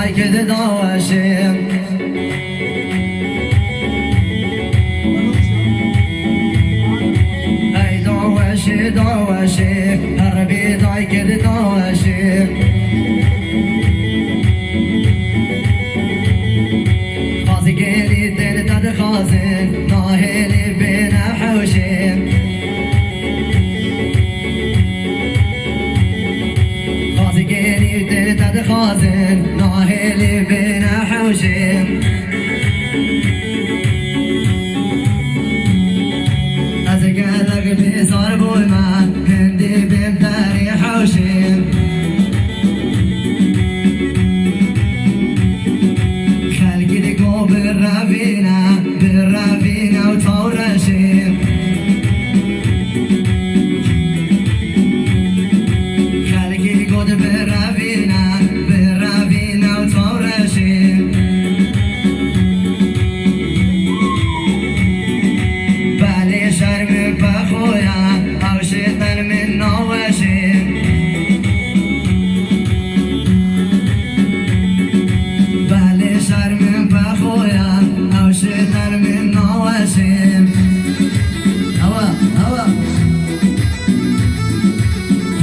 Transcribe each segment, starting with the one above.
دای کد داوەشێ ای داوەشێ داوەشێ هەربێ دای کد داوەشێ خازگێری دل دەد خازن ناهێلی بێنە حەوشێ خازگێری دل دەد خازن ناهێلی بێنە حەوشێ ئەز گەلەک بێزار بوومە هەندێ بێم دەری حەوشێ بالرافينا وتورشي خلقي قد بالرافينا وتورشي بالي شرم بخويا او شيطان من نوشي بالي شرم بخويا او شيطان من نوشي هوا هوا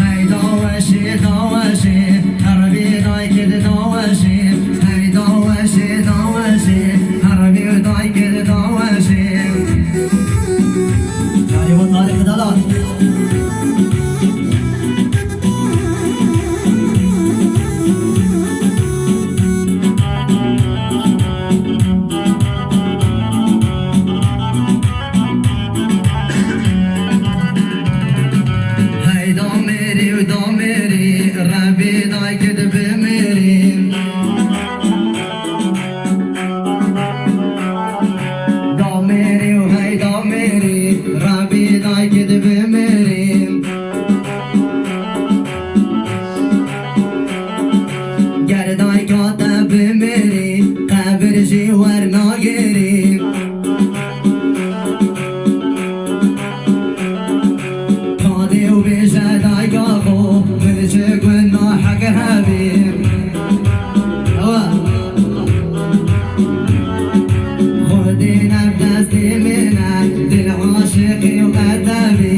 هاي داوشي داوشي هربي داي كد داوشي هاي داوشي داوشي هربي داي كد داوشي يعني والطريق دلال ربي داي كد بميري داميري وهي داميري ربي داي كد بميري گردای کاتا بميري قبر جوار ناگيري قادي وبيجا داي قاخو بيجي قلنا حق حبيب هوا خدينا بدستي منك دل عاشقي وقتبي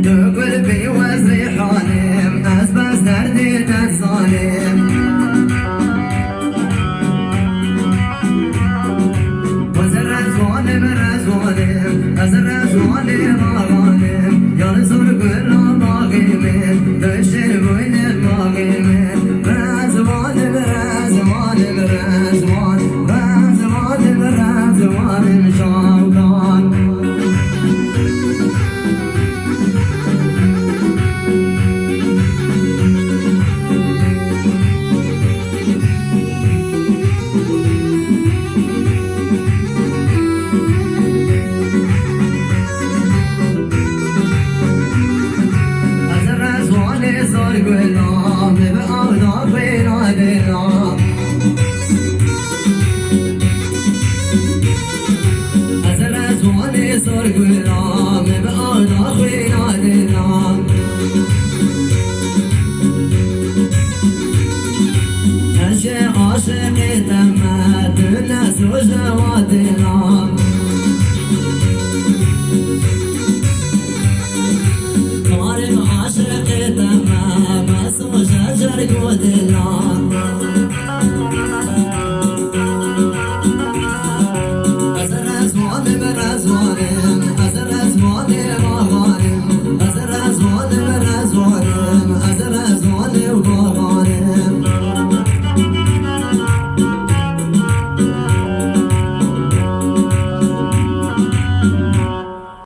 تقول بي وزري حالم أسبس دردي تنصالم